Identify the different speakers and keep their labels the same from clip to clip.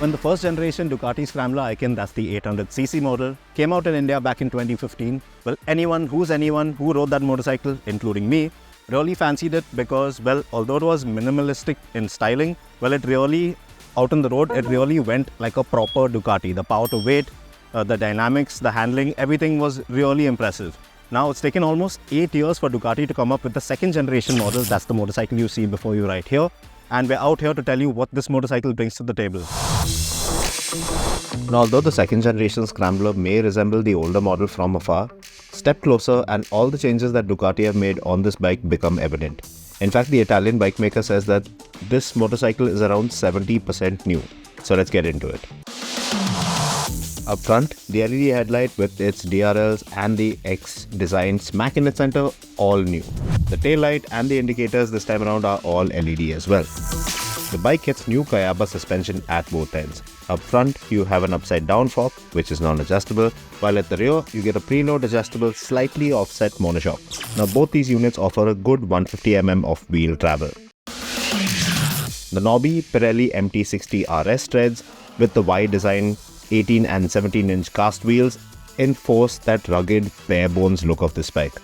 Speaker 1: When the first generation Ducati Scrambler Icon, that's the 800cc model, came out in India back in 2015, well, anyone who rode that motorcycle, including me, really fancied it because, well, although it was minimalistic in styling, well, it really, out on the road, it really went like a proper Ducati. The power to weight, the dynamics, the handling, everything was really impressive. Now, it's taken almost 8 years for Ducati to come up with the second generation model. That's the motorcycle you see before you right here. And we're out here to tell you what this motorcycle brings to the table. Now, although the second generation Scrambler may resemble the older model from afar, step closer and all the changes that Ducati have made on this bike become evident. In fact, the Italian bike maker says that this motorcycle is around 70% new. So let's get into it. Up front, the LED headlight with its DRLs and the X design smack in its center, all new. The tail light and the indicators this time around are all LED as well. The bike gets new Kayaba suspension at both ends. Up front, you have an upside down fork, which is non-adjustable, while at the rear, you get a preload adjustable, slightly offset monoshock. Now, both these units offer a good 150mm of wheel travel. The knobby Pirelli MT60 RS treads with the wide design 18 and 17-inch cast wheels enforce that rugged, bare-bones look of this bike.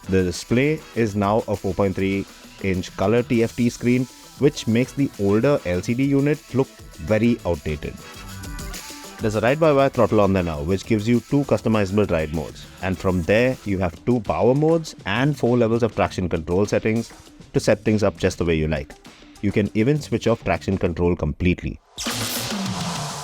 Speaker 1: The display is now a 4.3-inch color TFT screen, which makes the older LCD unit look very outdated. There's a ride-by-wire throttle on there now, which gives you 2 customizable ride modes. And from there, you have 2 power modes and 4 levels of traction control settings to set things up just the way you like. You can even switch off traction control completely.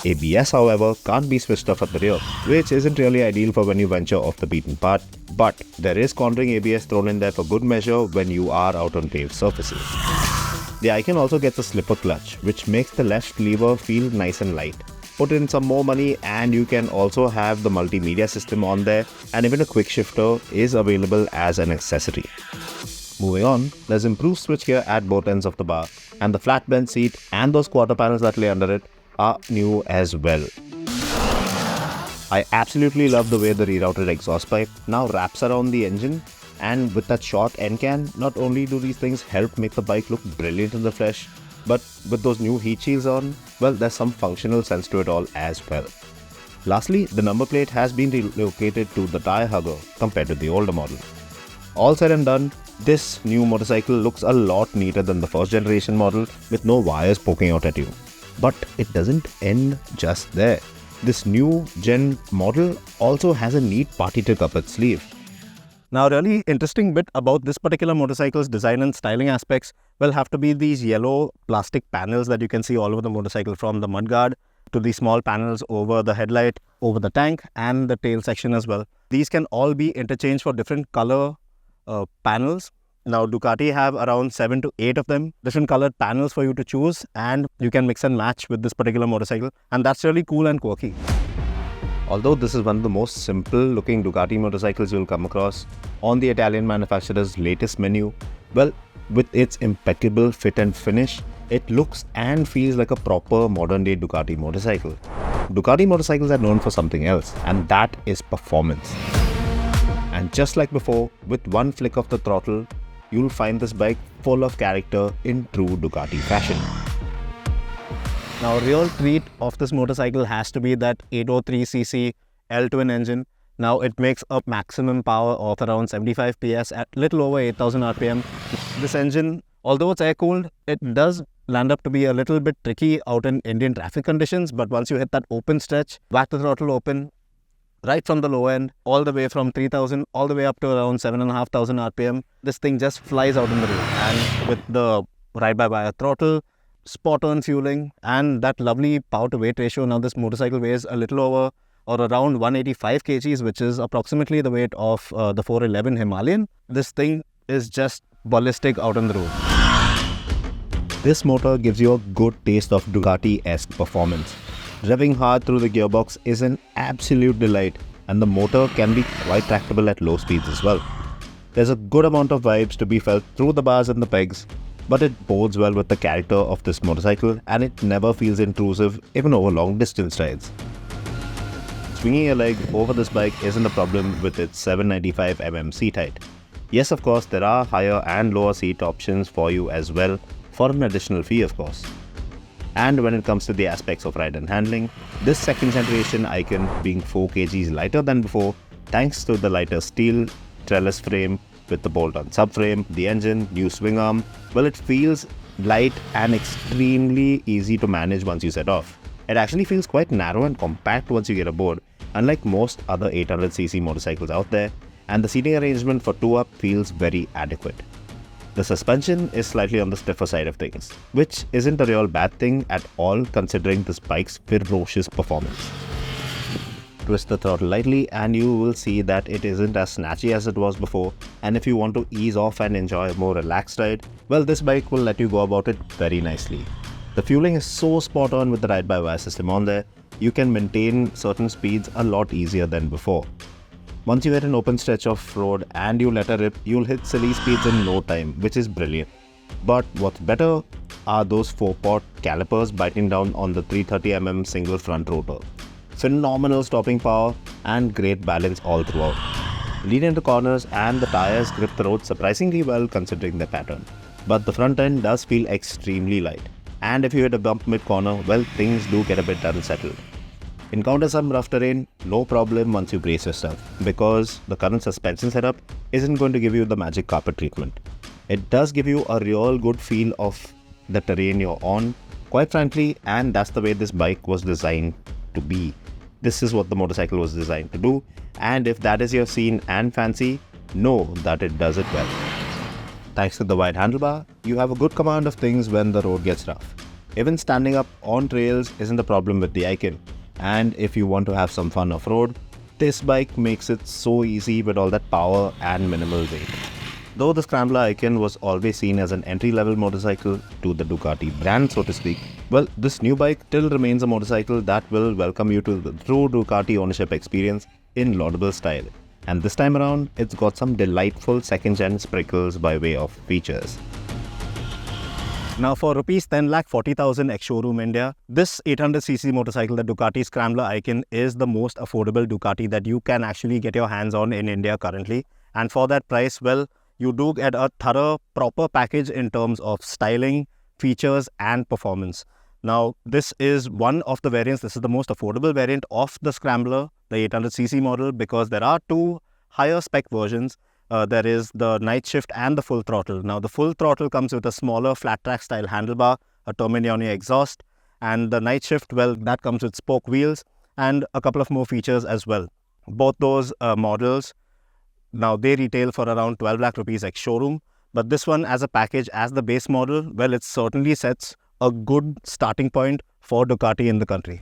Speaker 1: ABS, however, can't be switched off at the rear, which isn't really ideal for when you venture off the beaten path, but there is cornering ABS thrown in there for good measure when you are out on paved surfaces. The Icon also gets a slipper clutch, which makes the left lever feel nice and light. Put in some more money and you can also have the multimedia system on there, and even a quick shifter is available as an accessory. Moving on, there's improved switchgear at both ends of the bar, and the flat bench seat and those quarter panels that lay under it are new as well. I absolutely love the way the rerouted exhaust pipe now wraps around the engine, and with that short end can, not only do these things help make the bike look brilliant in the flesh, but with those new heat shields on, well, there's some functional sense to it all as well. Lastly, the number plate has been relocated to the tire hugger compared to the older model. All said and done, this new motorcycle looks a lot neater than the first generation model with no wires poking out at you. But it doesn't end just there. This new gen model also has a neat party trick up its sleeve. Now, a really interesting bit about this particular motorcycle's design and styling aspects will have to be these yellow plastic panels that you can see all over the motorcycle, from the mudguard to the small panels over the headlight, over the tank and the tail section as well. These can all be interchanged for different color panels. Now, Ducati have around 7 to 8 of them, different colored panels for you to choose, and you can mix and match with this particular motorcycle, and that's really cool and quirky. Although this is one of the most simple looking Ducati motorcycles you'll come across on the Italian manufacturer's latest menu, well, with its impeccable fit and finish, it looks and feels like a proper modern day Ducati motorcycle. Ducati motorcycles are known for something else, and that is performance. And just like before, with one flick of the throttle, you'll find this bike full of character in true Ducati fashion. Now, a real treat of this motorcycle has to be that 803cc L-twin engine. Now, it makes a maximum power of around 75 PS at little over 8,000 RPM. This engine, although it's air-cooled, it does land up to be a little bit tricky out in Indian traffic conditions, but once you hit that open stretch, whack the throttle open, right from the low end, all the way from 3,000 all the way up to around 7,500 RPM, this thing just flies out in the road. And with the ride-by-wire throttle, spot-on fueling, and that lovely power-to-weight ratio, now this motorcycle weighs a little over or around 185 kgs, which is approximately the weight of the 411 Himalayan. This thing is just ballistic out on the road. This motor gives you a good taste of Ducati-esque performance. Revving hard through the gearbox is an absolute delight, and the motor can be quite tractable at low speeds as well. There's a good amount of vibes to be felt through the bars and the pegs, but it bodes well with the character of this motorcycle, and it never feels intrusive even over long distance rides. Swinging a leg over this bike isn't a problem with its 795mm seat height. Yes, of course, there are higher and lower seat options for you as well, for an additional fee of course. And when it comes to the aspects of ride and handling, this second generation Icon being 4 kgs lighter than before thanks to the lighter steel trellis frame with the bolt-on subframe, the engine, new swing arm, well, it feels light and extremely easy to manage once you set off. It actually feels quite narrow and compact once you get aboard, unlike most other 800cc motorcycles out there, and the seating arrangement for 2-up feels very adequate. The suspension is slightly on the stiffer side of things, which isn't a real bad thing at all considering this bike's ferocious performance. Twist the throttle lightly and you will see that it isn't as snatchy as it was before, and if you want to ease off and enjoy a more relaxed ride, well, this bike will let you go about it very nicely. The fueling is so spot on with the ride-by-wire system on there, you can maintain certain speeds a lot easier than before. Once you hit an open stretch of road and you let her rip, you'll hit silly speeds in no time, which is brilliant. But what's better are those 4-pot calipers biting down on the 330mm single front rotor. Phenomenal stopping power and great balance all throughout. Lean into corners and the tires grip the road surprisingly well considering their pattern. But the front end does feel extremely light. And if you hit a bump mid-corner, well, things do get a bit unsettled. Encounter some rough terrain, no problem once you brace yourself, because the current suspension setup isn't going to give you the magic carpet treatment. It does give you a real good feel of the terrain you're on, quite frankly, and that's the way this bike was designed to be. This is what the motorcycle was designed to do, and if that is your scene and fancy, know that it does it well. Thanks to the wide handlebar, you have a good command of things when the road gets rough. Even standing up on trails isn't a problem with the Icon. And if you want to have some fun off-road, this bike makes it so easy with all that power and minimal weight. Though the Scrambler Icon was always seen as an entry-level motorcycle to the Ducati brand, so to speak, well, this new bike still remains a motorcycle that will welcome you to the true Ducati ownership experience in laudable style. And this time around, it's got some delightful second-gen sprinkles by way of features. Now for Rs 10,40,000 ex-showroom India, this 800cc motorcycle, the Ducati Scrambler Icon, is the most affordable Ducati that you can actually get your hands on in India currently. And for that price, well, you do get a thorough, proper package in terms of styling, features and performance. Now, this is one of the variants. This is the most affordable variant of the Scrambler, the 800cc model, because there are two higher spec versions. There is the night shift and the full throttle. Now, the full throttle comes with a smaller flat track style handlebar, a Terminioni exhaust, and the night shift, well, that comes with spoke wheels and a couple of more features as well. Both those models, now they retail for around 12 lakh rupees ex-showroom, but this one as a package, as the base model, well, it certainly sets a good starting point for Ducati in the country.